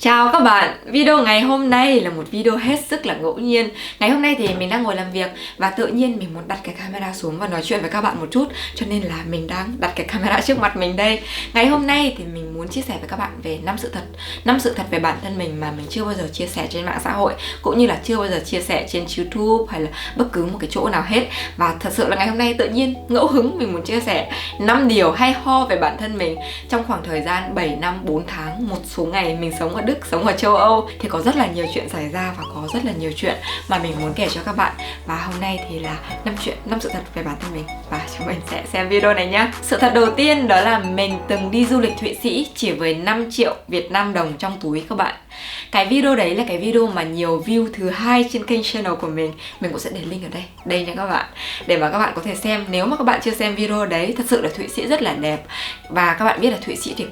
Chào các bạn, video ngày hôm nay là một video hết sức là ngẫu nhiên. Ngày hôm nay thì mình đang ngồi làm việc và tự nhiên mình muốn đặt cái camera xuống và nói chuyện với các bạn một chút. Cho nên là mình đang đặt cái camera trước mặt mình đây. Ngày hôm nay thì mình muốn chia sẻ với các bạn về 5 sự thật về bản thân mình mà mình chưa bao giờ chia sẻ trên mạng xã hội, cũng như là chưa bao giờ chia sẻ trên YouTube hay là bất cứ một cái chỗ nào hết. Và thật sự là ngày hôm nay tự nhiên ngẫu hứng mình muốn chia sẻ 5 điều hay ho về bản thân mình trong khoảng thời gian 7 năm 4 tháng, một số ngày mình sống ở Đức, sống ở châu Âu thì có rất là nhiều chuyện xảy ra và có rất là nhiều chuyện mà mình muốn kể cho các bạn. Và hôm nay thì là 5 sự thật về bản thân mình và chúng mình sẽ xem video này nhá. Sự thật đầu tiên đó là mình từng đi du lịch Thụy Sĩ chỉ với 5 triệu Việt Nam đồng trong túi các bạn. Cái video đấy là cái video mà nhiều view thứ 2 trên kênh channel của mình cũng sẽ để link ở đây nha các bạn, để mà các bạn có thể xem. Nếu mà các bạn chưa xem video đấy, thật sự là Thụy Sĩ rất là đẹp. Và các bạn biết là Thụy Sĩ thì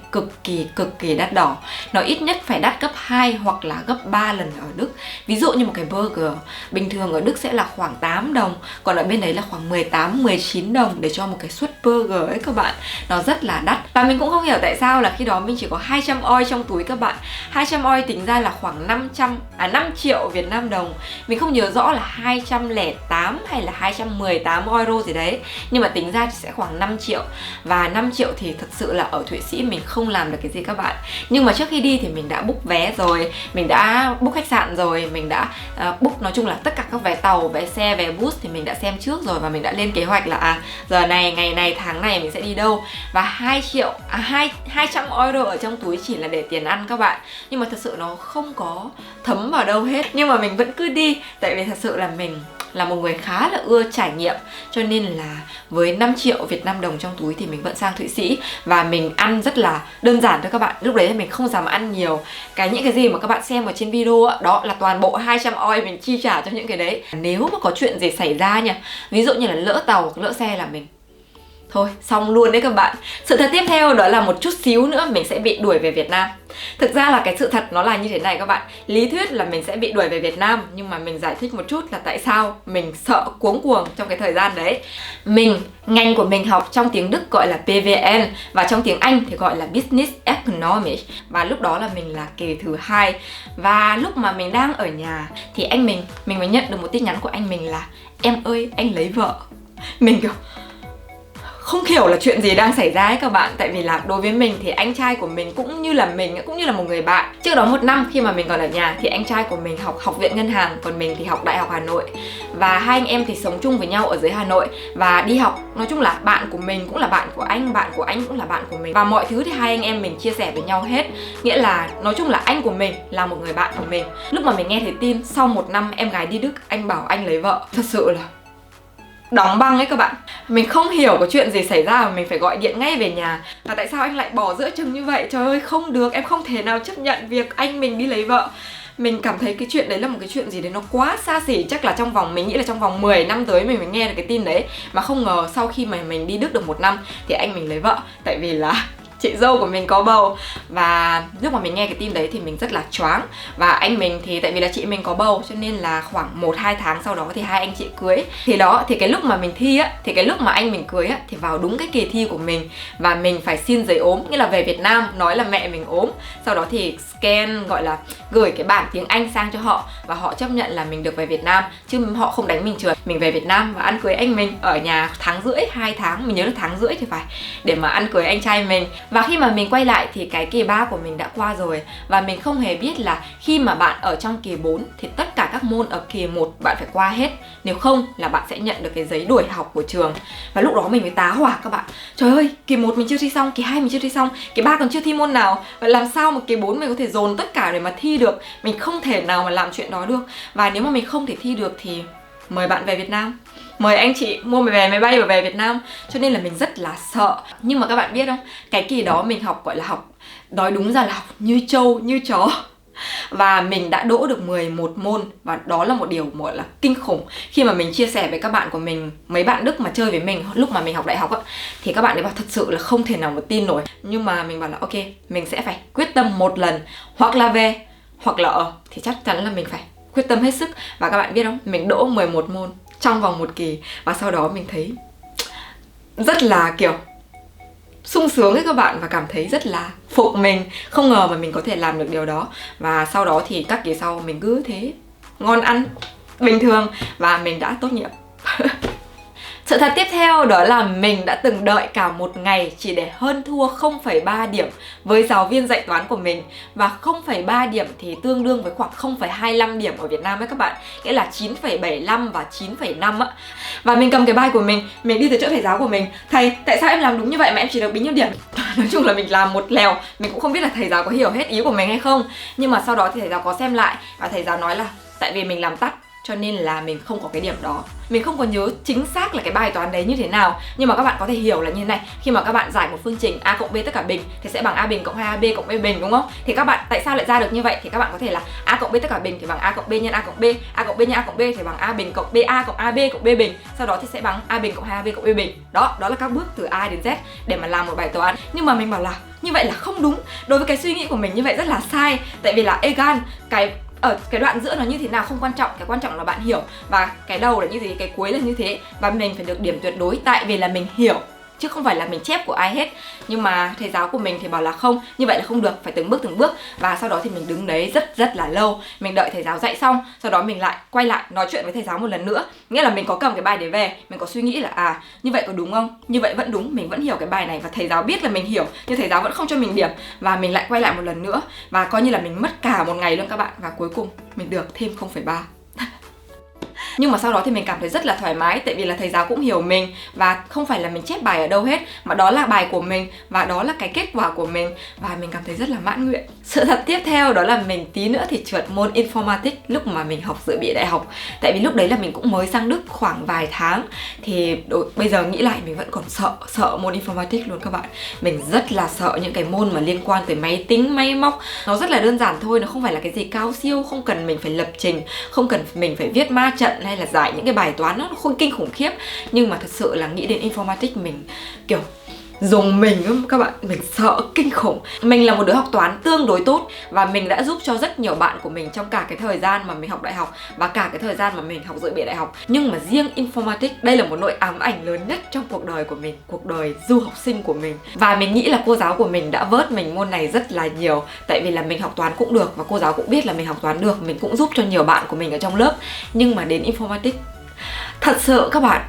cực kỳ đắt đỏ. Nó ít nhất phải đắt gấp 2 hoặc là gấp 3 lần ở Đức. Ví dụ như một cái burger bình thường ở Đức sẽ là khoảng 8 đồng, còn ở bên đấy là khoảng 18-19 đồng để cho một cái suất burger ấy các bạn. Nó rất là đắt. Và mình cũng không hiểu tại sao là khi đó mình chỉ có 200 oi trong túi các bạn. 200 oi tính ra là khoảng 5 triệu Việt Nam đồng. Mình không nhớ rõ là 208 hay là 218 euro gì đấy, nhưng mà tính ra thì sẽ khoảng 5 triệu. Và 5 triệu thì thật sự là ở Thụy Sĩ mình không làm được cái gì các bạn. Nhưng mà trước khi đi thì mình đã book vé rồi, mình đã book khách sạn rồi, mình đã book nói chung là tất cả các vé tàu, vé xe, vé bus thì mình đã xem trước rồi. Và mình đã lên kế hoạch là giờ này, ngày này, tháng này mình sẽ đi đâu. Và 200 euro ở trong túi chỉ là để tiền ăn các bạn. Nhưng mà thật sự nó không có thấm vào đâu hết. Nhưng mà mình vẫn cứ đi, tại vì thật sự là mình là một người khá là ưa trải nghiệm. Cho nên là với 5 triệu Việt Nam đồng trong túi thì mình vẫn sang Thụy Sĩ. Và mình ăn rất là đơn giản thôi các bạn. Lúc đấy thì mình không dám ăn nhiều. Những cái gì mà các bạn xem ở trên video đó là toàn bộ 200 oi mình chi trả cho những cái đấy. Nếu mà có chuyện gì xảy ra nha, ví dụ như là lỡ tàu hoặc lỡ xe là mình thôi, xong luôn đấy các bạn. Sự thật tiếp theo đó là một chút xíu nữa mình sẽ bị đuổi về Việt Nam. Thực ra là cái sự thật nó là như thế này các bạn. Lý thuyết là mình sẽ bị đuổi về Việt Nam, nhưng mà mình giải thích một chút là tại sao mình sợ cuống cuồng trong cái thời gian đấy. Ngành của mình học trong tiếng Đức gọi là PVN và trong tiếng Anh thì gọi là Business Economics. Và lúc đó là mình là kỳ thứ 2. Và lúc mà mình đang ở nhà thì mình mới nhận được một tin nhắn của anh mình là: em ơi, anh lấy vợ. Mình kiểu không hiểu là chuyện gì đang xảy ra ấy các bạn. Tại vì là đối với mình thì anh trai của mình cũng như là một người bạn. Trước đó 1 năm khi mà mình còn ở nhà thì anh trai của mình học học viện ngân hàng, còn mình thì học Đại học Hà Nội. Và hai anh em thì sống chung với nhau ở dưới Hà Nội và đi học. Nói chung là bạn của mình cũng là bạn của anh cũng là bạn của mình. Và mọi thứ thì hai anh em mình chia sẻ với nhau hết. Nghĩa là nói chung là anh của mình là một người bạn của mình. Lúc mà mình nghe thấy tin sau 1 năm em gái đi Đức, anh bảo anh lấy vợ, thật sự là đóng băng ấy các bạn. Mình không hiểu có chuyện gì xảy ra mà mình phải gọi điện ngay về nhà. Và tại sao anh lại bỏ giữa chừng như vậy? Trời ơi, không được, em không thể nào chấp nhận việc anh mình đi lấy vợ. Mình cảm thấy cái chuyện đấy là một cái chuyện gì đấy nó quá xa xỉ. Chắc là mình nghĩ là trong vòng 10 năm tới mình mới nghe được cái tin đấy. Mà không ngờ sau khi mà mình đi Đức được 1 năm thì anh mình lấy vợ. Tại vì là chị dâu của mình có bầu. Và lúc mà mình nghe cái tin đấy thì mình rất là choáng. Và anh mình thì tại vì là chị mình có bầu cho nên là khoảng 1-2 tháng sau đó thì hai anh chị cưới. Thì cái lúc mà mình thi á, thì cái lúc mà anh mình cưới á thì vào đúng cái kỳ thi của mình. Và mình phải xin giấy ốm, nghĩa là về Việt Nam nói là mẹ mình ốm. Sau đó thì scan, gọi là gửi cái bản tiếng Anh sang cho họ. Và họ chấp nhận là mình được về Việt Nam, chứ họ không đánh mình trượt. Mình về Việt Nam và ăn cưới anh mình ở nhà 1,5 tháng, mình nhớ là 1,5 tháng thì phải, để mà ăn cưới anh trai mình. Và khi mà mình quay lại thì cái kỳ 3 của mình đã qua rồi. Và mình không hề biết là khi mà bạn ở trong kỳ 4 thì tất cả các môn ở kỳ 1 bạn phải qua hết. Nếu không là bạn sẽ nhận được cái giấy đuổi học của trường. Và lúc đó mình mới tá hỏa các bạn. Trời ơi, kỳ 1 mình chưa thi xong, kỳ 2 mình chưa thi xong, kỳ 3 còn chưa thi môn nào. Vậy làm sao mà kỳ 4 mình có thể dồn tất cả để mà thi được? Mình không thể nào mà làm chuyện đó được. Và nếu mà mình không thể thi được thì mời bạn về Việt Nam, mời anh chị mua vé máy bay và về Việt Nam. Cho nên là mình rất là sợ. Nhưng mà các bạn biết không, cái kỳ đó mình học gọi là học, nói đúng ra là học như trâu như chó. Và mình đã đỗ được 11 môn. Và đó là một điều gọi là kinh khủng. Khi mà mình chia sẻ với các bạn của mình, mấy bạn Đức mà chơi với mình lúc mà mình học đại học á, thì các bạn ấy bảo thật sự là không thể nào mà tin nổi. Nhưng mà mình bảo là ok, mình sẽ phải quyết tâm một lần, hoặc là về hoặc là ở, thì chắc chắn là mình phải quyết tâm hết sức. Và các bạn biết không, mình đỗ 11 môn trong vòng 1 kỳ. Và sau đó mình thấy rất là kiểu sung sướng ấy các bạn, và cảm thấy rất là phục mình, không ngờ mà mình có thể làm được điều đó. Và sau đó thì các kỳ sau mình cứ thế ngon ăn bình thường và mình đã tốt nghiệp. Sự thật tiếp theo đó là mình đã từng đợi cả một ngày chỉ để hơn thua 0,3 điểm với giáo viên dạy toán của mình. Và 0,3 điểm thì tương đương với khoảng 0,25 điểm ở Việt Nam ấy các bạn. Nghĩa là 9,75 và 9,5 á. Và mình cầm cái bài của mình đi tới chỗ thầy giáo của mình: "Thầy, tại sao em làm đúng như vậy mà em chỉ được bấy nhiêu điểm?" Nói chung là mình làm một lèo, mình cũng không biết là thầy giáo có hiểu hết ý của mình hay không. Nhưng mà sau đó thì thầy giáo có xem lại và thầy giáo nói là tại vì mình làm tắt cho nên là mình không có cái điểm đó. Mình không có nhớ chính xác là cái bài toán đấy như thế nào, nhưng mà các bạn có thể hiểu là như thế này. Khi mà các bạn giải một phương trình a cộng b tất cả bình thì sẽ bằng a bình cộng 2ab cộng b bình, đúng không? Thì các bạn tại sao lại ra được như vậy? Thì các bạn có thể là a cộng b tất cả bình thì bằng a cộng b nhân a cộng b, a cộng b nhân a cộng b thì bằng a bình cộng ba cộng ab cộng b bình, sau đó thì sẽ bằng a bình cộng 2ab cộng b bình. Đó là các bước từ A đến Z để mà làm một bài toán. Nhưng mà mình bảo là như vậy là không đúng. Đối với cái suy nghĩ của mình như vậy rất là sai. Tại vì là egan ở cái đoạn giữa nó như thế nào không quan trọng, cái quan trọng là bạn hiểu. Và cái đầu là như thế, cái cuối là như thế. Và mình phải được điểm tuyệt đối tại vì là mình hiểu, chứ không phải là mình chép của ai hết. Nhưng mà thầy giáo của mình thì bảo là không, như vậy là không được, phải từng bước. Và sau đó thì mình đứng đấy rất là lâu. Mình đợi thầy giáo dạy xong, sau đó mình lại quay lại nói chuyện với thầy giáo một lần nữa. Nghĩa là mình có cầm cái bài đấy về, mình có suy nghĩ là như vậy có đúng không? Như vậy vẫn đúng, mình vẫn hiểu cái bài này và thầy giáo biết là mình hiểu, nhưng thầy giáo vẫn không cho mình điểm. Và mình lại quay lại một lần nữa và coi như là mình mất cả một ngày luôn các bạn. Và cuối cùng mình được thêm 0,3. Nhưng mà sau đó thì mình cảm thấy rất là thoải mái, tại vì là thầy giáo cũng hiểu mình và không phải là mình chép bài ở đâu hết, mà đó là bài của mình và đó là cái kết quả của mình, và mình cảm thấy rất là mãn nguyện. Sự thật tiếp theo đó là mình tí nữa thì trượt môn Informatics lúc mà mình học dự bị đại học. Tại vì lúc đấy là mình cũng mới sang Đức khoảng vài tháng, thì bây giờ nghĩ lại mình vẫn còn sợ môn Informatics luôn các bạn. Mình rất là sợ những cái môn mà liên quan tới máy tính, máy móc. Nó rất là đơn giản thôi, nó không phải là cái gì cao siêu, không cần mình phải lập trình, không cần mình phải viết ma trận hay là giải những cái bài toán nó không kinh khủng khiếp. Nhưng mà thật sự là nghĩ đến Informatics mình kiểu dùng mình các bạn, mình sợ kinh khủng. Mình là một đứa học toán tương đối tốt và mình đã giúp cho rất nhiều bạn của mình trong cả cái thời gian mà mình học đại học và cả cái thời gian mà mình học dự bị đại học. Nhưng mà riêng Informatics, đây là một nỗi ám ảnh lớn nhất trong cuộc đời của mình, cuộc đời du học sinh của mình. Và mình nghĩ là cô giáo của mình đã vớt mình môn này rất là nhiều. Tại vì là mình học toán cũng được và cô giáo cũng biết là mình học toán được, mình cũng giúp cho nhiều bạn của mình ở trong lớp. Nhưng mà đến Informatics, thật sự các bạn,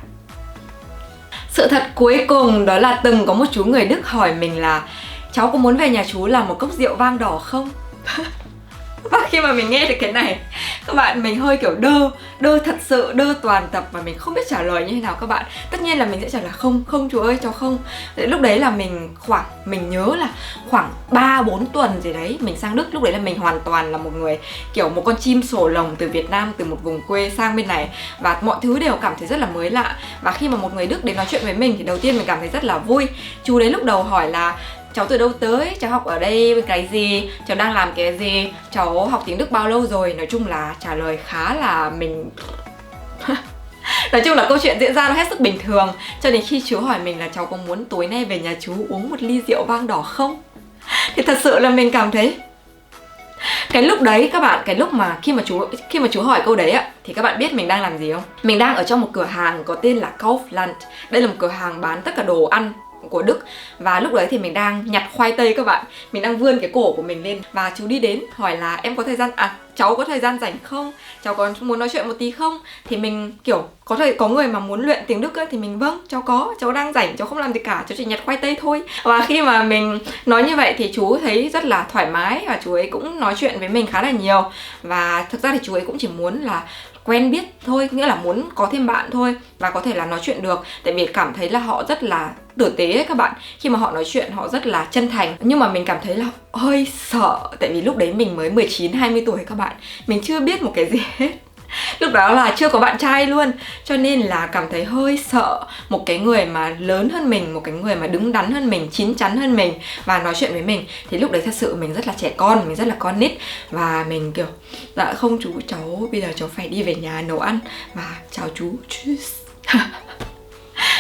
sự thật cuối cùng đó là từng có một chú người Đức hỏi mình là cháu có muốn về nhà chú làm một cốc rượu vang đỏ không? Và khi mà mình nghe được cái này, các bạn, mình hơi kiểu đơ thật sự, đơ toàn tập và mình không biết trả lời như thế nào các bạn. Tất nhiên là mình sẽ trả lời không chú ơi, cháu không. Lúc đấy là mình nhớ là khoảng 3-4 tuần gì đấy mình sang Đức. Lúc đấy là mình hoàn toàn là một người kiểu một con chim sổ lồng từ Việt Nam, từ một vùng quê sang bên này. Và mọi thứ đều cảm thấy rất là mới lạ. Và khi mà một người Đức đến nói chuyện với mình thì đầu tiên mình cảm thấy rất là vui. Chú đấy lúc đầu hỏi là cháu từ đâu tới, cháu học ở đây cái gì, cháu đang làm cái gì, cháu học tiếng Đức bao lâu rồi. Nói chung là trả lời khá là mình nói chung là câu chuyện diễn ra nó hết sức bình thường. Cho đến khi chú hỏi mình là cháu có muốn tối nay về nhà chú uống một ly rượu vang đỏ không, thì thật sự là mình cảm thấy cái lúc đấy các bạn, cái lúc mà khi mà chú hỏi câu đấy ạ, thì các bạn biết mình đang làm gì không? Mình đang ở trong một cửa hàng có tên là Kaufland. Đây là một cửa hàng bán tất cả đồ ăn của Đức. Và lúc đấy thì mình đang nhặt khoai tây các bạn. Mình đang vươn cái cổ của mình lên và chú đi đến hỏi là em có thời gian, cháu có thời gian rảnh không? Cháu có muốn nói chuyện một tí không? Thì mình kiểu có người mà muốn luyện tiếng Đức ấy, thì mình vâng, cháu có, cháu đang rảnh, cháu không làm gì cả, cháu chỉ nhặt khoai tây thôi. Và khi mà mình nói như vậy thì chú thấy rất là thoải mái và chú ấy cũng nói chuyện với mình khá là nhiều. Và thực ra thì chú ấy cũng chỉ muốn là quen biết thôi, nghĩa là muốn có thêm bạn thôi và có thể là nói chuyện được. Tại vì cảm thấy là họ rất là tử tế ấy các bạn. Khi mà họ nói chuyện họ rất là chân thành. Nhưng mà mình cảm thấy là hơi sợ. Tại vì lúc đấy mình mới 19-20 tuổi các bạn. Mình chưa biết một cái gì hết. Lúc đó là chưa có bạn trai luôn. Cho nên là cảm thấy hơi sợ một cái người mà lớn hơn mình, một cái người mà đứng đắn hơn mình, chín chắn hơn mình và nói chuyện với mình. Thì lúc đấy thật sự mình rất là trẻ con, mình rất là con nít. Và mình kiểu dạ không chú, cháu bây giờ cháu phải đi về nhà nấu ăn. Và chào chú.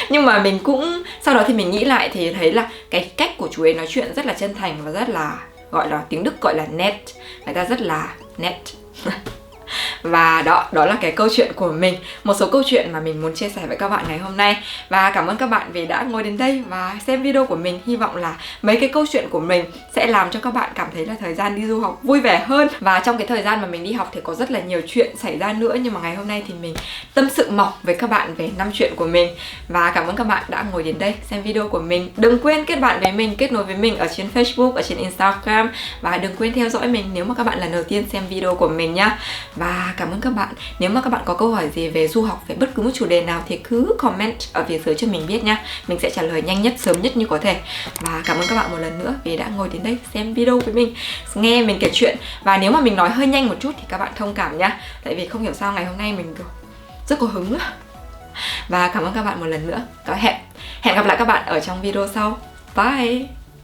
Nhưng mà mình cũng sau đó thì mình nghĩ lại thì thấy là cái cách của chú ấy nói chuyện rất là chân thành và rất là, gọi là tiếng Đức gọi là nett. Người ta rất là nett. Và đó là cái câu chuyện của mình, một số câu chuyện mà mình muốn chia sẻ với các bạn ngày hôm nay. Và cảm ơn các bạn vì đã ngồi đến đây và xem video của mình. Hy vọng là mấy cái câu chuyện của mình sẽ làm cho các bạn cảm thấy là thời gian đi du học vui vẻ hơn. Và trong cái thời gian mà mình đi học thì có rất là nhiều chuyện xảy ra nữa, nhưng mà ngày hôm nay thì mình tâm sự mỏng với các bạn về 5 chuyện của mình. Và cảm ơn các bạn đã ngồi đến đây xem video của mình. Đừng quên kết bạn với mình, kết nối với mình ở trên Facebook, ở trên Instagram. Và đừng quên theo dõi mình nếu mà các bạn lần đầu tiên xem video của mình nhá. Và cảm ơn các bạn. Nếu mà các bạn có câu hỏi gì về du học, về bất cứ một chủ đề nào thì cứ comment ở phía dưới cho mình biết nhá. Mình sẽ trả lời nhanh nhất, sớm nhất như có thể. Và cảm ơn các bạn một lần nữa vì đã ngồi đến đây xem video với mình, nghe mình kể chuyện. Và nếu mà mình nói hơi nhanh một chút thì các bạn thông cảm nhá. Tại vì không hiểu sao ngày hôm nay mình rất có hứng. Và cảm ơn các bạn một lần nữa. Hẹn gặp lại các bạn ở trong video sau. Bye.